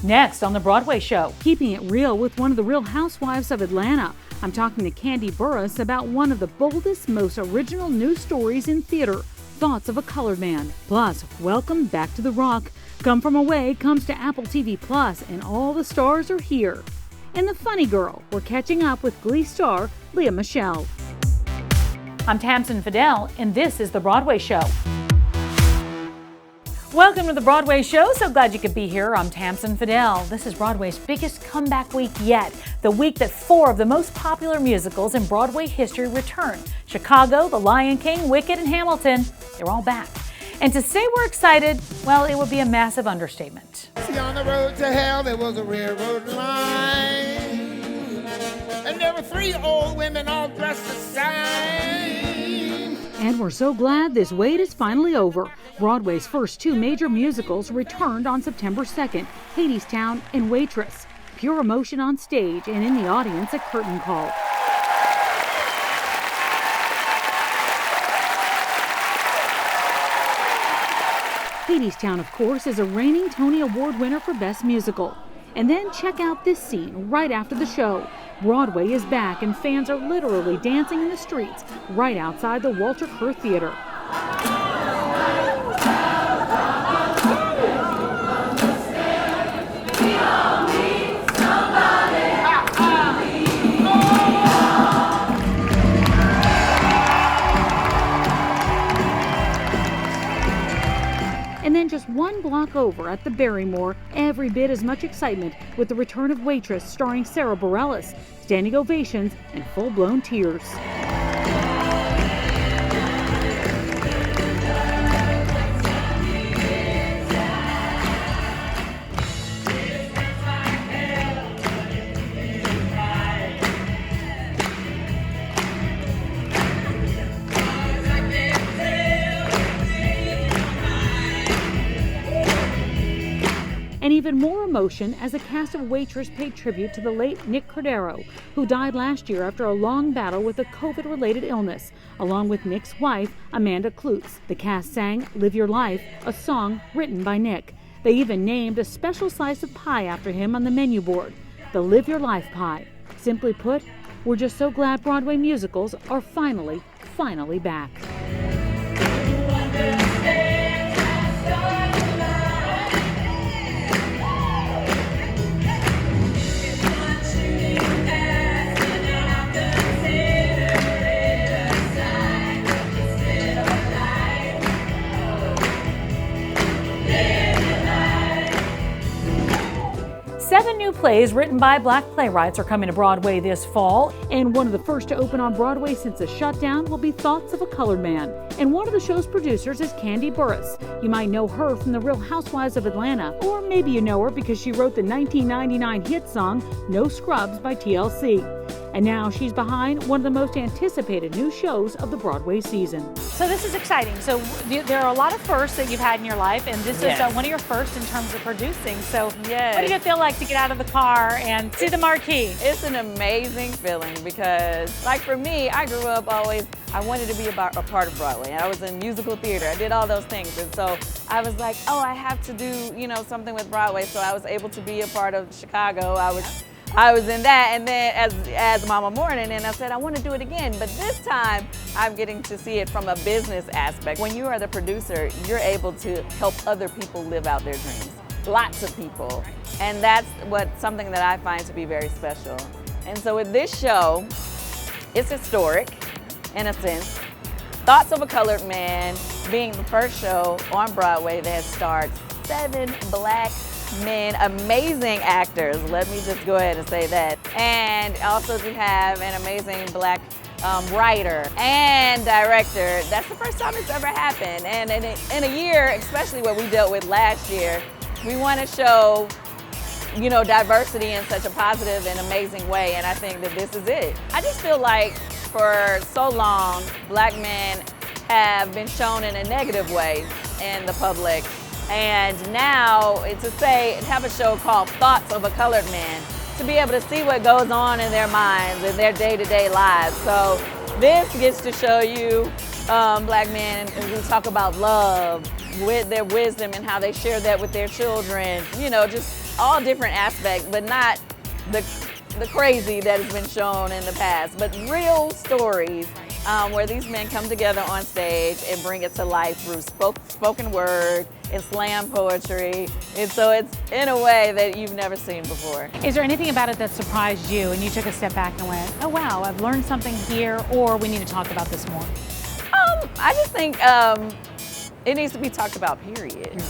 Next on The Broadway Show, keeping it real with one of the Real Housewives of Atlanta. I'm talking to Kandi Burruss about one of the boldest, most original news stories in theater, Thoughts of a Colored Man. Plus, welcome back to The Rock. Come From Away comes to Apple TV Plus, and all the stars are here. And The Funny Girl, we're catching up with Glee star Lea Michele. I'm Tamsen Fadal, and this is The Broadway Show. Welcome to The Broadway Show. So glad you could be here. I'm Tamsen Fadal. This is Broadway's biggest comeback week yet. The week that 4 of the most popular musicals in Broadway history return. Chicago, The Lion King, Wicked, and Hamilton. They're all back. And to say we're excited, well, it would be a massive understatement. See, on the road to hell, there was a railroad line. And there were 3 old women all dressed the same. And we're so glad this wait is finally over. Broadway's first 2 major musicals returned on September 2nd, Hadestown and Waitress. Pure emotion on stage and in the audience a curtain call. Hadestown, of course, is a reigning Tony Award winner for Best Musical. And then check out this scene right after the show. Broadway is back and fans are literally dancing in the streets right outside the Walter Kerr Theater. And then just 1 block over at the Barrymore, every bit as much excitement with the return of Waitress starring Sara Bareilles, standing ovations and full-blown tears. And even more emotion as the cast of Waitress paid tribute to the late Nick Cordero, who died last year after a long battle with a COVID-related illness, along with Nick's wife, Amanda Kloots. The cast sang Live Your Life, a song written by Nick. They even named a special slice of pie after him on the menu board, the Live Your Life pie. Simply put, we're just so glad Broadway musicals are finally back. 7 new plays written by Black playwrights are coming to Broadway this fall, and one of the first to open on Broadway since the shutdown will be Thoughts of a Colored Man. And one of the show's producers is Kandi Burruss. You might know her from The Real Housewives of Atlanta, or maybe you know her because she wrote the 1999 hit song No Scrubs by TLC. And now she's behind one of the most anticipated new shows of the Broadway season. So this is exciting. So there are a lot of firsts that you've had in your life, and this is one of your firsts in terms of producing. So what did it feel like to get out of the car and see the marquee? It's an amazing feeling because, like for me, I grew up always, I wanted to be a part of Broadway. And I was in musical theater. I did all those things. And so I was like, oh, I have to do, something with Broadway. So I was able to be a part of Chicago. I was in that, and then as Mama Morning, and I said, I want to do it again, but this time I'm getting to see it from a business aspect. When you are the producer, you're able to help other people live out their dreams. Lots of people, and that's something that I find to be very special. And so with this show, it's historic, in a sense. Thoughts of a Colored Man being the first show on Broadway that starred 7 Black men, amazing actors, let me just go ahead and say that. And also to have an amazing Black writer and director. That's the first time it's ever happened. And in a year, especially what we dealt with last year, we want to show, diversity in such a positive and amazing way. And I think that this is it. I just feel like for so long, Black men have been shown in a negative way in the public. And now have a show called Thoughts of a Colored Man, to be able to see what goes on in their minds and their day-to-day lives. So this gets to show you Black men who talk about love, with their wisdom and how they share that with their children, just all different aspects, but not the crazy that has been shown in the past, but real stories where these men come together on stage and bring it to life through spoken word and slam poetry. And so it's in a way that you've never seen before. Is there anything about it that surprised you and you took a step back and went, oh wow, I've learned something here, or we need to talk about this more? I just think it needs to be talked about, period.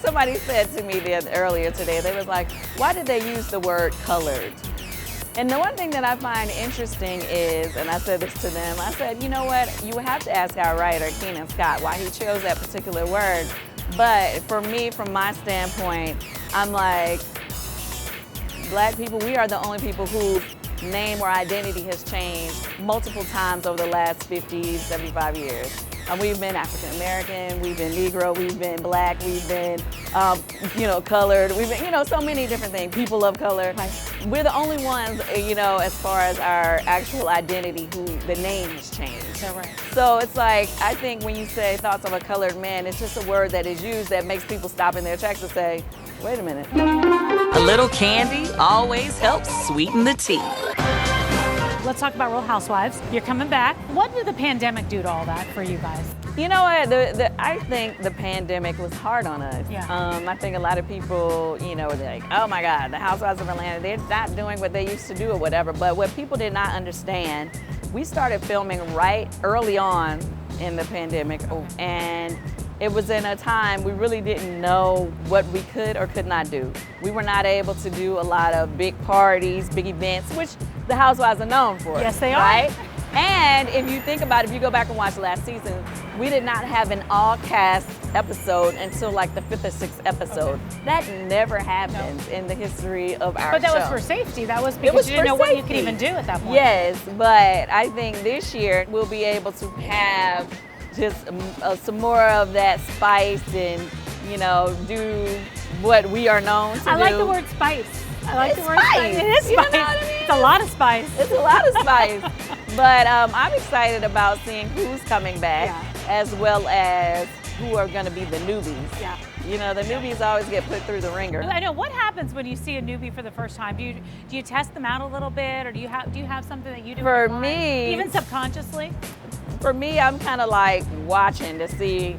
Somebody said to me earlier today, they was like, why did they use the word colored? And the one thing that I find interesting is, and I said this to them, I said, you know what, you would have to ask our writer, Keenan Scott, why he chose that particular word. But for me, from my standpoint, I'm like, Black people, we are the only people whose name or identity has changed multiple times over the last 50, 75 years. We've been African American, we've been Negro, we've been Black, we've been, colored, we've been, so many different things, people of color. We're the only ones, as far as our actual identity, who the name has changed. Right. So it's like, I think when you say thoughts of a colored man, it's just a word that is used that makes people stop in their tracks and say, wait a minute. A little candy always helps sweeten the tea. Let's talk about Real Housewives. You're coming back. What did the pandemic do to all that for you guys? You know what? I think the pandemic was hard on us. Yeah. I think a lot of people, they're like, oh my God, the Housewives of Atlanta, they're not doing what they used to do or whatever. But what people did not understand, we started filming right early on in the pandemic, and it was in a time we really didn't know what we could or could not do. We were not able to do a lot of big parties, big events, which the Housewives are known for. Yes, they are. Right? And if you think about it, if you go back and watch last season, we did not have an all-cast episode until like the 5th or 6th episode. Okay. That never happened in the history of our show. But that was for safety. That was because you didn't know what you could even do at that point. Yes, but I think this year we'll be able to have just some more of that spice and, do what we are known to do. I like the word spice. I like the word spice. It is spice. You know what I mean? It's a lot of spice. It's a lot of spice. But I'm excited about seeing who's coming back, as well as who are going to be the newbies. Yeah. The newbies always get put through the ringer. I know. What happens when you see a newbie for the first time? Do you test them out a little bit, or do you have something that you do? For me, even subconsciously. For me, I'm kind of like watching to see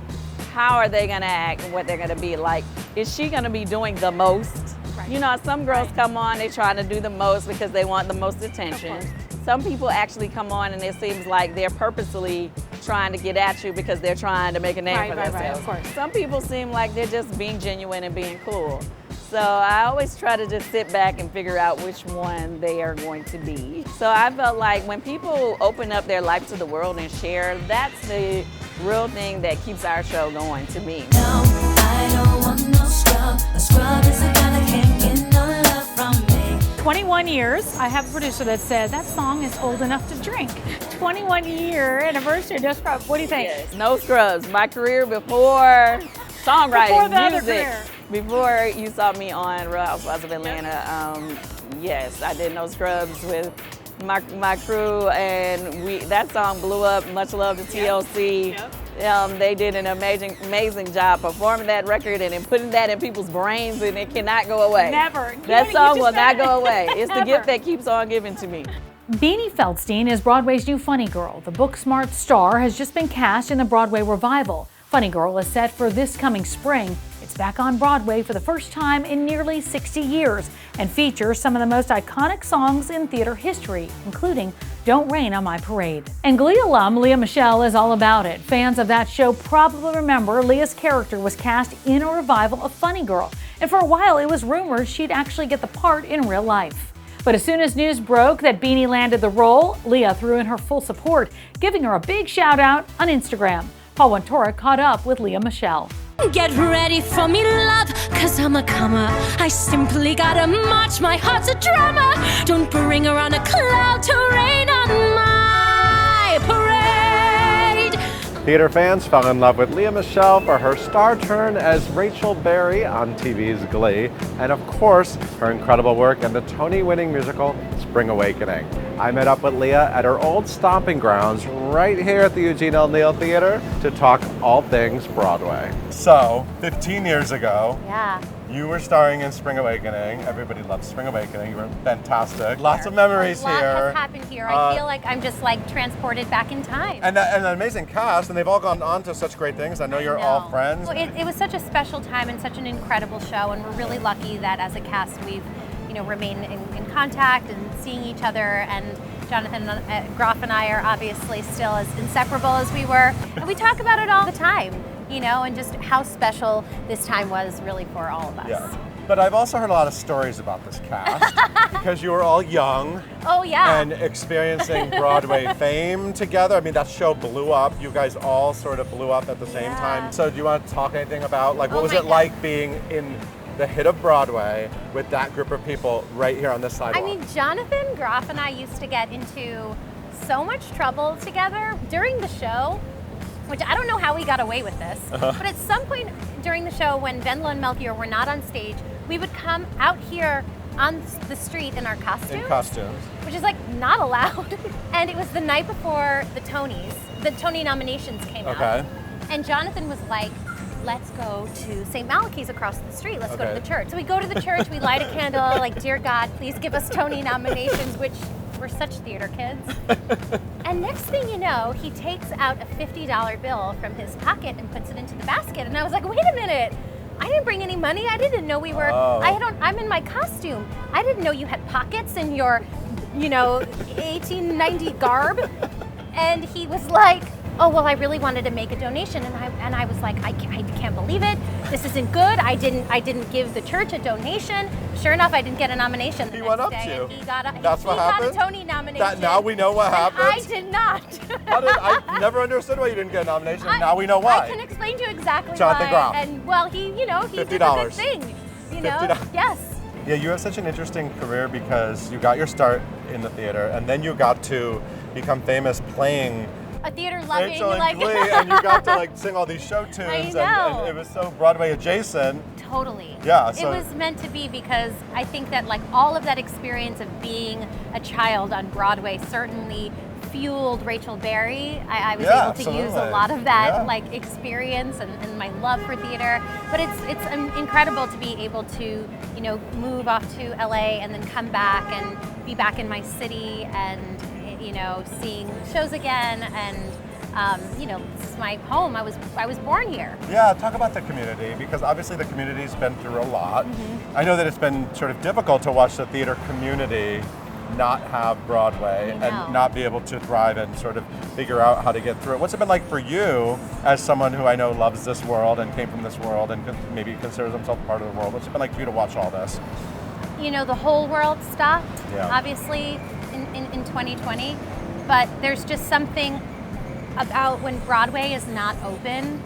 how are they going to act and what they're going to be like. Is she going to be doing the most? Right. Some girls come on, they're trying to do the most because they want the most attention. Some people actually come on and it seems like they're purposely trying to get at you because they're trying to make a name for themselves. Right, of course. Some people seem like they're just being genuine and being cool. So I always try to just sit back and figure out which one they are going to be. So I felt like when people open up their life to the world and share, that's the real thing that keeps our show going, to me. No, I don't want no scrub. A scrub is a guy that can't get no love from me. 21 years. I have a producer that said that song is old enough to drink. 21-year anniversary of No Scrubs. What do you think? Yes, No Scrubs. My career before songwriting, before music. Before you saw me on Real Housewives of Atlanta, yes, I did No Scrubs with my crew, and that song blew up. Much love to TLC. They did an amazing job performing that record and then putting that in people's brains, and it cannot go away. Never. That song will not go away. It's the gift that keeps on giving to me. Beanie Feldstein is Broadway's new Funny Girl. The book-smart star has just been cast in the Broadway revival. Funny Girl is set for this coming spring. It's back on Broadway for the first time in nearly 60 years and features some of the most iconic songs in theater history, including Don't Rain on My Parade. And Glee alum Lea Michele is all about it. Fans of that show probably remember Lea's character was cast in a revival of Funny Girl, and for a while it was rumored she'd actually get the part in real life. But as soon as news broke that Beanie landed the role, Lea threw in her full support, giving her a big shout out on Instagram. Paul Wontorek caught up with Lea Michele. Get ready for me, love, cause I'm a comer. I simply gotta march, my heart's a drama. Don't bring around a cloud to rain on my parade. Theater fans fell in love with Lea Michele for her star turn as Rachel Berry on TV's Glee, and of course, her incredible work in the Tony-winning musical Spring Awakening. I met up with Leah at her old stomping grounds right here at the Eugene O'Neill Theater to talk all things Broadway. So, 15 years ago, Yeah. you were starring in Spring Awakening. Everybody loves Spring Awakening. You were fantastic. Lots of memories A lot here. has happened here. I feel like I'm just like transported back in time. And an amazing cast, and they've all gone on to such great things. I know you're all friends. Well, it was such a special time and such an incredible show, and we're really lucky that as a cast we've, remained in contact and seeing each other. And Jonathan Groff and I are obviously still as inseparable as we were, and we talk about it all the time. And just how special this time was really for all of us. Yeah. But I've also heard a lot of stories about this cast because you were all young. Oh, yeah. And experiencing Broadway fame together. I mean, that show blew up. You guys all sort of blew up at the same time. So do you want to talk anything about, what was it like being in the hit of Broadway with that group of people right here on this sidewalk? I mean, Jonathan Groff and I used to get into so much trouble together during the show, which I don't know how we got away with this, but at some point during the show when Wendla and Melchior were not on stage, we would come out here on the street in our costumes. In costumes. Which is not allowed. And it was the night before the Tonys. The Tony nominations came out. And Jonathan was like, let's go to St. Malachy's across the street. Let's go to the church. So we go to the church, we light a candle, like, dear God, please give us Tony nominations, which we're such theater kids. And next thing you know, he takes out a $50 bill from his pocket and puts it into the basket. And I was like, wait a minute. I didn't bring any money. I didn't know we were, I'm in my costume. I didn't know you had pockets in your, 1890 garb. And he was like, oh, well, I really wanted to make a donation. And I was like, I can't believe it. This isn't good. I didn't give the church a donation. Sure enough, I didn't get a nomination. He went up to you. He got That's what happened? He got a Tony nomination. Now we know what happened? I did not. I never understood why you didn't get a nomination. Now we know why. I can explain to you exactly Jonathan why. Groff. And well, he did a good thing. $50. Yes. Yeah, you have such an interesting career because you got your start in the theater and then you got to become famous playing a theater loving Rachel and Glee, and you got to sing all these show tunes, and it was so Broadway adjacent. Totally. Yeah. So it was meant to be because I think that all of that experience of being a child on Broadway certainly fueled Rachel Berry. I was able to use a lot of that experience and my love for theater. But it's incredible to be able to move off to LA and then come back and be back in my city and seeing shows again, and this is my home. I was born here. Yeah, talk about the community, because obviously the community's been through a lot. I know that it's been sort of difficult to watch the theater community not have Broadway and not be able to thrive and sort of figure out how to get through it. What's it been like for you as someone who I know loves this world and came from this world and maybe considers himself part of the world? What's it been like for you to watch all this? The whole world stopped, obviously, in 2020, but there's just something about when Broadway is not open,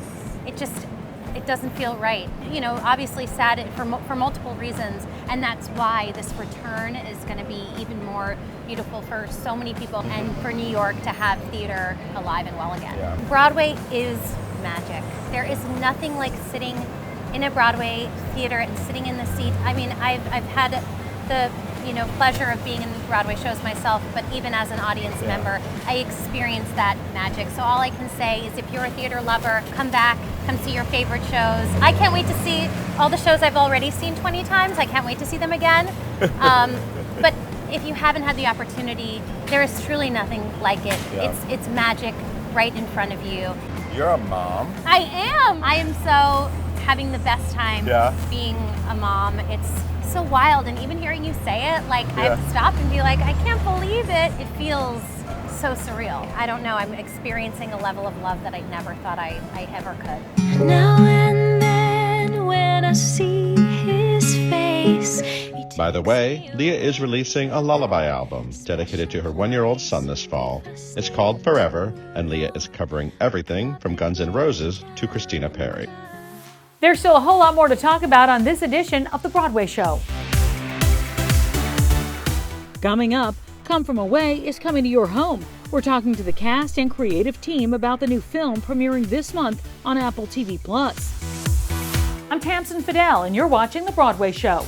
it doesn't feel right. Obviously sad for multiple reasons, and that's why this return is going to be even more beautiful for so many people and for New York to have theater alive and well again. Yeah. Broadway is magic. There is nothing like sitting in a Broadway theater and sitting in the seat. I mean, I've had the pleasure of being in Broadway shows myself, but even as an audience member, I experienced that magic. So all I can say is if you're a theater lover, come back, come see your favorite shows. I can't wait to see all the shows I've already seen 20 times. I can't wait to see them again. But if you haven't had the opportunity, there is truly nothing like it. Yeah. It's magic right in front of you. You're a mom. I am. I am so having the best time being a mom. It's so wild, and even hearing you say it, I have to stop and be like, I can't believe it. It feels so surreal. I don't know, I'm experiencing a level of love that I never thought I ever could. Now and then when I see his face. By the way, Leah is releasing a lullaby album dedicated to her 1-year-old son this fall. It's called Forever, and Leah is covering everything from Guns N' Roses to Christina Perri. There's still a whole lot more to talk about on this edition of The Broadway Show. Coming up, Come From Away is coming to your home. We're talking to the cast and creative team about the new film premiering this month on Apple TV+. I'm Tamsen Fidel, and you're watching The Broadway Show.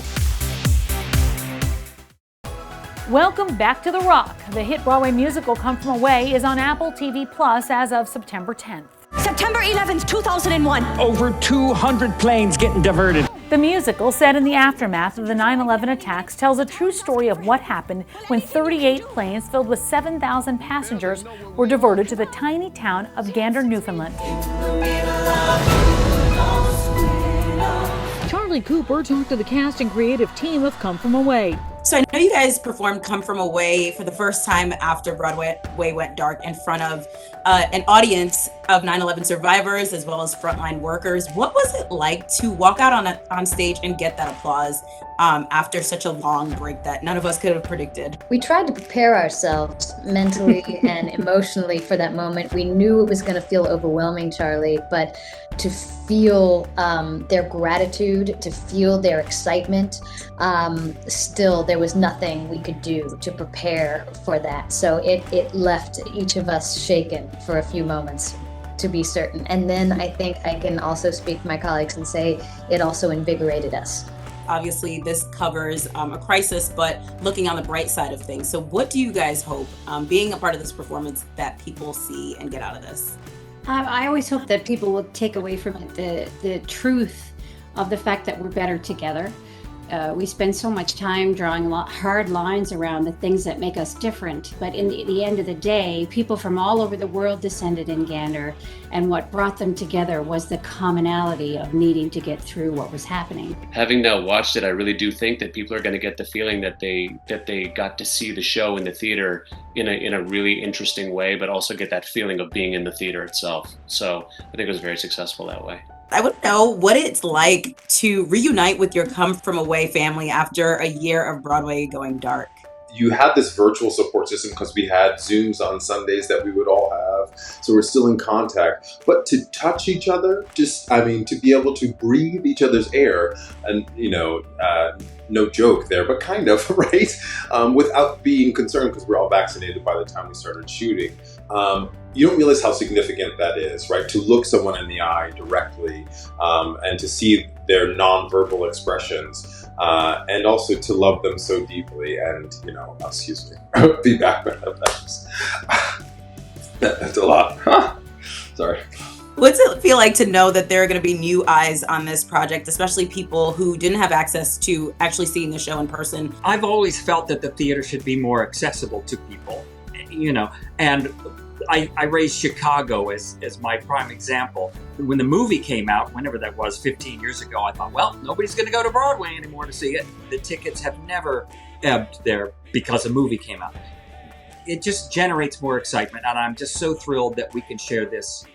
Welcome back to The Rock. The hit Broadway musical Come From Away is on Apple TV Plus as of September 10th. September 11th, 2001. Over 200 planes getting diverted. The musical, set in the aftermath of the 9/11 attacks, tells a true story of what happened when 38 planes filled with 7,000 passengers were diverted to the tiny town of Gander, Newfoundland. Charlie Cooper talked to the cast and creative team of Come From Away. So I know you guys performed Come From Away for the first time after Broadway went dark in front of an audience of 9/11 survivors as well as frontline workers. What was it like to walk out on stage and get that applause after such a long break that none of us could have predicted? We tried to prepare ourselves mentally and emotionally for that moment. We knew it was going to feel overwhelming, Charlie, but to feel their gratitude, to feel their excitement, still there was nothing we could do to prepare for that. So it left each of us shaken for a few moments, to be certain. And then I think I can also speak for my colleagues and say it also invigorated us. Obviously, this covers a crisis, but looking on the bright side of things. So what do you guys hope, being a part of this performance, that people see and get out of this? I always hope that people will take away from it the truth of the fact that we're better together. We spend so much time drawing hard lines around the things that make us different, but in the end of the day, people from all over the world descended in Gander, and what brought them together was the commonality of needing to get through what was happening. Having now watched it, I really do think that people are going to get the feeling that they got to see the show in the theater in a really interesting way, but also get that feeling of being in the theater itself. So I think it was very successful that way. I would know what it's like to reunite with your Come From Away family after a year of Broadway going dark. You had this virtual support system because we had Zooms on Sundays that we would all have. So we're still in contact. But to touch each other, to be able to breathe each other's air and, no joke there, but kind of, right? Without being concerned because we're all vaccinated by the time we started shooting. You don't realize how significant that is, right? To look someone in the eye directly and to see their nonverbal expressions and also to love them so deeply and, excuse me, be back. That's a lot. Sorry. What's it feel like to know that there are going to be new eyes on this project, especially people who didn't have access to actually seeing the show in person? I've always felt that the theater should be more accessible to people, and I raised Chicago as my prime example. When the movie came out, whenever that was, 15 years ago, I thought, well, nobody's going to go to Broadway anymore to see it. The tickets have never ebbed there because a movie came out. It just generates more excitement, and I'm just so thrilled that we can share this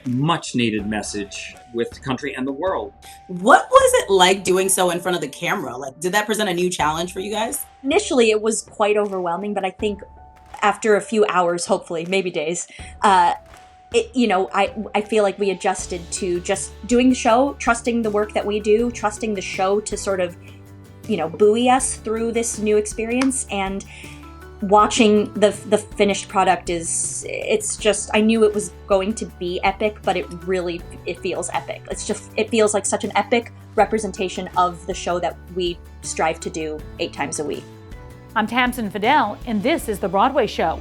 much needed message with the country and the world. What was it like doing so in front of the camera? Did that present a new challenge for you guys? Initially, it was quite overwhelming, but I think after a few hours, hopefully, maybe days, I feel like we adjusted to just doing the show, trusting the work that we do, trusting the show to sort of, buoy us through this new experience, and watching the finished product it's just, I knew it was going to be epic, but it feels epic. It feels like such an epic representation of the show that we strive to do 8 times a week. I'm Tamsin Fidel, and this is The Broadway Show.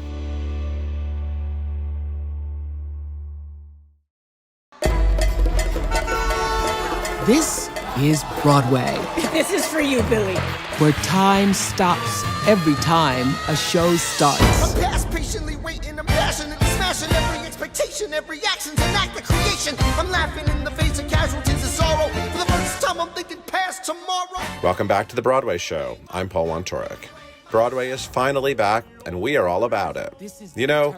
This is Broadway. This is for you, Billy. Where time stops every time a show starts. I'm past patiently waiting, I'm passionately smashing every expectation, every action's an act of creation. I'm laughing in the face of casualties of sorrow. For the first time I'm thinking past tomorrow. Welcome back to The Broadway Show. I'm Paul Wontorek. Broadway is finally back, and we are all about it.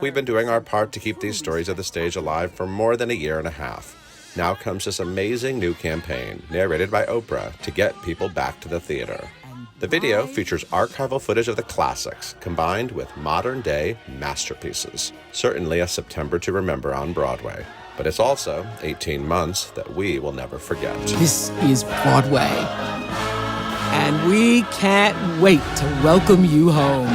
We've been doing our part to keep these stories of the stage alive for more than a year and a half. Now comes this amazing new campaign, narrated by Oprah, to get people back to the theater. The video features archival footage of the classics, combined with modern-day masterpieces. Certainly a September to remember on Broadway. But it's also 18 months that we will never forget. This is Broadway. And we can't wait to welcome you home.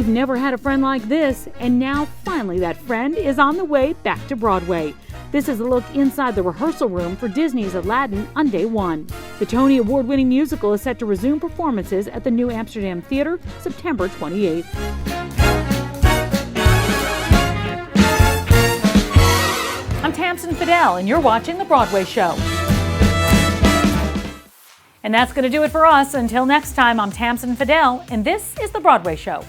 You've never had a friend like this, and now finally that friend is on the way back to Broadway. This is a look inside the rehearsal room for Disney's Aladdin on day one. The Tony Award-winning musical is set to resume performances at the New Amsterdam Theater September 28th. I'm Tamsen Fidel, and you're watching The Broadway Show. And that's going to do it for us. Until next time, I'm Tamsen Fidel, and this is The Broadway Show.